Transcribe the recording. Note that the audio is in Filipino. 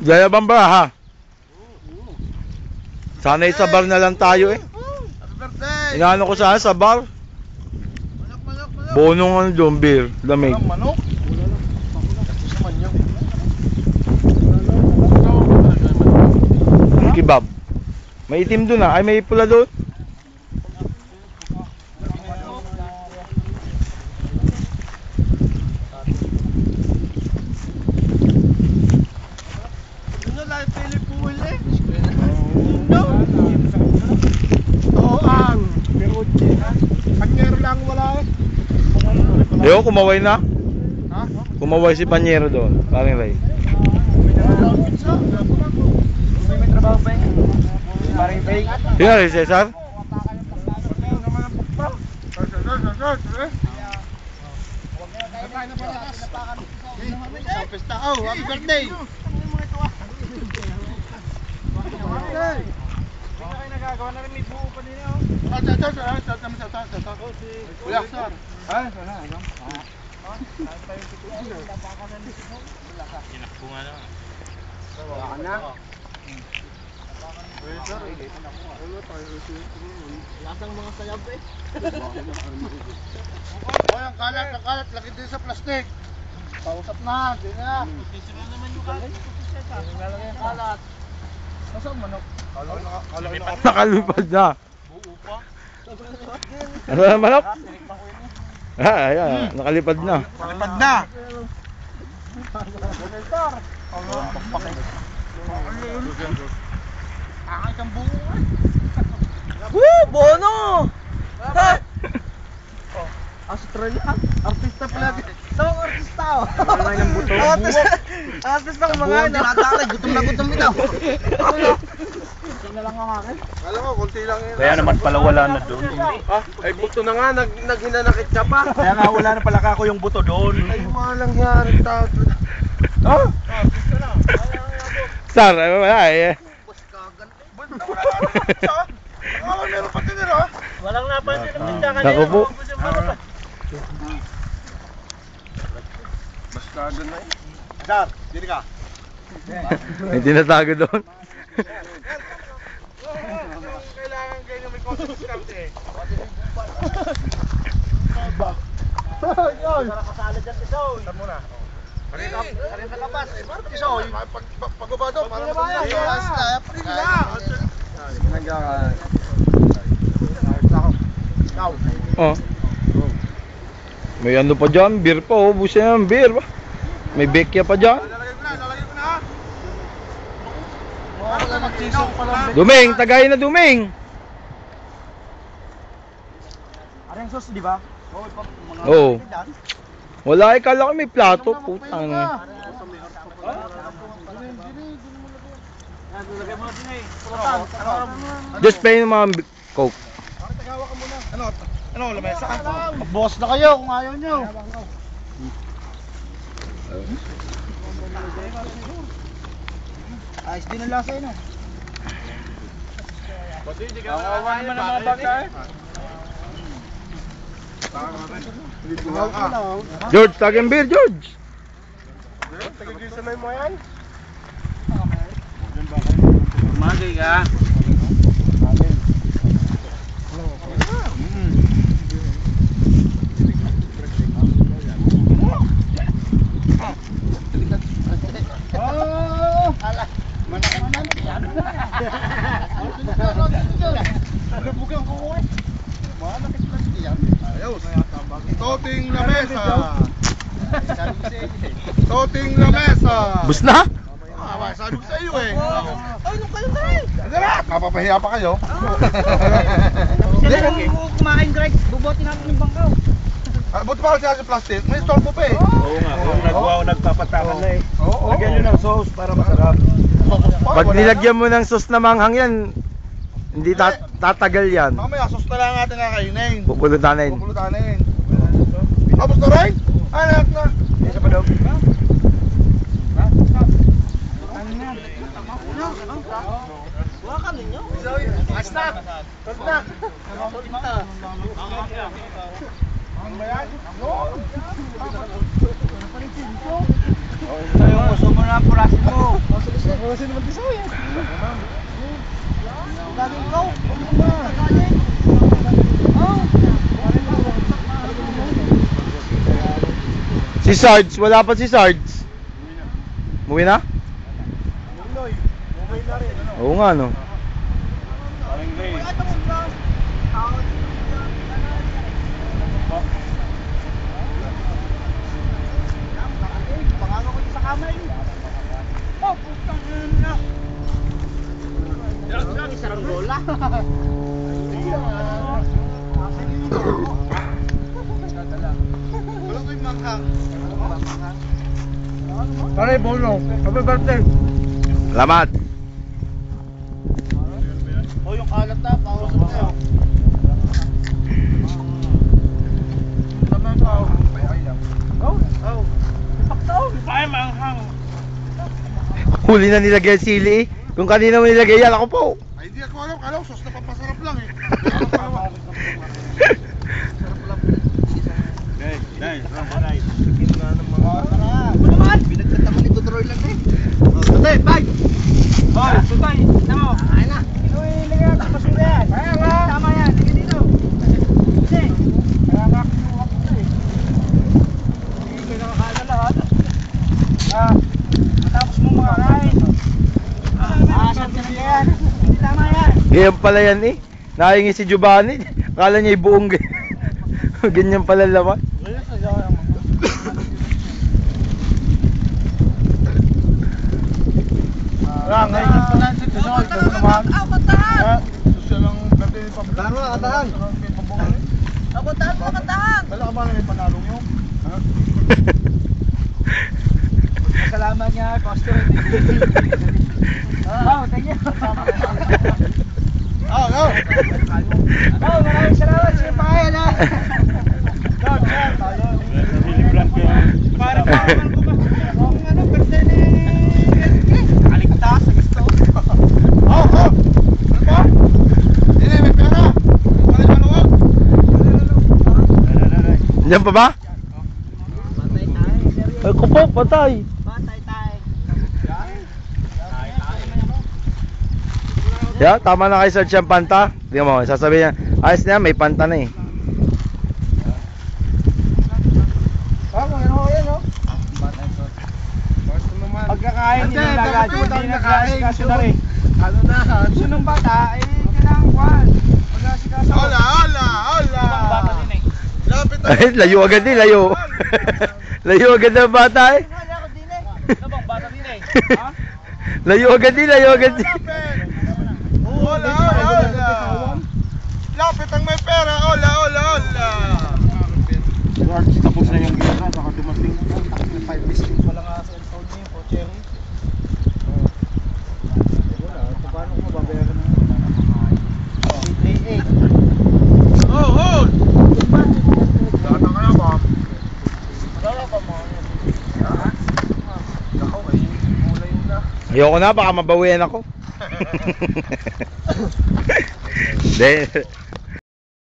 Jaya Bamba ha. Sana'y sa bar na lang tayo eh. Inaano ko sana sa bar. Bonong ano doon, beer, lamig. Manok? Kebab. May itim doon ah. Ay may pula doon. Yo, kumaway na. Ha? Kumaway si Panyero doon, paring Ray. May trabaho ba yun? Paring Ray? Sino rin, Cesar? Oh, happy birthday! Nagagawa na rin, may buo pa din ako. Kuya, sir. Ay, sana. Kinakbunga na. Wala na. Lasang mga sayab eh. Hoy, ang kalat, laki din sa plastic. Pausap na, di na. Sino naman yung kalat? Lalagay ang kalat. Nasaan manok? Nakalipad na. Buo pa. Ano na manok? Ayan, nakalipad na. Palipad na. Angay kang buo eh. Woo! Bono! Ha? Australia? Artista pala. Saan ang artista oh? Ang ng buto. Artista ng mga ano. Gutom na gutom ito. Na lang ang akin. Alam mo, konti lang yun. Kaya naman pala wala na doon. Ay buto na nga, naghinanakit ka pa. Kaya nga wala na pala kako yung buto doon. Ay mga nangyari tao. Oh? Sar, ay wala eh. Meron pa tinira. Walang napansin ng pinta kanina. Naku po. Baskado na eh. Sar, dili ka. May tinatago doon. Kailangan kayo may consistent eh. Para kasala dyan Tisoy. Saan muna? Karita labas. Tisoy. Pagbaba doon. Para masaya. Oh. May ano pa dyan, beer pa oh. Busin na ng beer ba? May bekya pa dyan. Lalagay ko na ha. Duming, tagay na Duming. Arang sos, di ba? Oo. Wala eh, kala ko may plato. Putang na. Just pay ng mga coke. Ano, lamesa? Mag-boss na kayo kung ayaw nyo. Ayos din ang lasa yun ah. Kawawa naman ang mga bangka eh. George, taging beer, George. Tagagisanay mo yan? Magay ka. Bugang ko eh. Malakit lang yan. Ayos. Toting lamesa. Toting lamesa. Bus na? Sabi ko sa iyo eh. Ay, nung kayo na rin. Kapapahiya pa kayo? Hindi, kung kumain Greg, bubuti natin yung bangkaw. Buti pa kasi sa plastic. May store po pa eh. Oo nga, kung nagpapatangan na eh. Oo. Lagyan nyo ng sauce para masarap. Pag nilagyan mo ng sauce na manghang yan, Hindi tatagal yan. Mamaya, sos na lang natin kakainin. Pupulutanin. Pupulutanin. Tapos na rin? Anak na. Isa pa daw. Buwakan ninyo. Basta. Basta. Ang bayan? Yun. Yung uso mo na ang purasin mo. Kasi naman tisaw yan. Daming ko. Si Sarge, wala pa si Sarge. Umuwi na? Oo nga no. Paring Ray. Pangano ko sa kamay. Oh, putang ina. Yung saranggola. Wala ko yung manghang. Pare, bono. Happy birthday. Salamat. O yung kalat na, pausap na yun. Naman pa ako. Oh. Ay, manghang. Huli na nilagay ang sili eh. Kung kanina mo nilagay yan, ako po. Ay, hindi ako alam. Kala ko, sos na papasarap lang eh. Nice. Nice. Pinagtataman ni Tutuloy lang eh. Tutay, bye! Hoy, tutay. Tama. Ay na. Inuwi, lagyan natin basura yan. Kaya nga. Tama yan, lagyan dito. Kasi. Kaya nga kinuha ko na eh. Hindi ko nakakala lahat. Matapos mo mga kain. Saan ka na yan? Hindi tama yan. Ganyan pala yan eh. Nakahingi si Giovanni. Akala niya buong ganyan pala laman. Ngayon pa lang si Tisoy. Kasi naman. Social ang birthday ni Pablo. Tahan mo, katahan. Kapuntahan mo, katahan. Wala ka ba na may panalong yung? Ha? Salamat niya, Pastor. Oh, thank you. Oh, no! Oh, maraming salamat sa pakayan ha. Nilibran ko. Para pa naman ko ba? Kung ano, birthday ni Aligtas, sa gusto. Oh! Ano ba? Hindi, may pera! Wala yung maluwag! Diyan pa ba? Patay tayo, seryo. Ay ko po, patay. Patay tayo. Yeah, tama na kay Sarge yung panta. Tingnan mo, sasabihin niya, ayos na yan, may panta na eh. Tama, ano yan, no? Pagkakain, Hindi, hindi dapat hindi mo nakain. nag-aasikaso na rin. Ano na? Gusto ng bata, eh, kailangan kwan. Pag-asikaso. Hola! Bata din eh. Lapit na! Ay, layo agad eh, layo. Layo agad ng bata eh. Wala ako din eh. Ano bang bata din eh? Ha? Layo agad eh, layo agad eh. Hola! Lapit ang may pera! Hola! Tapos na yung gera, saka dumating. 5 biscuit pa lang sa cellphone niya, po cherry. Paano ko mababayaran ng 338? Oh, hold! Data ka na ba? Wala pa mo. Ako, may kulay na. Ayoko na, baka mabawian ako. Hindi.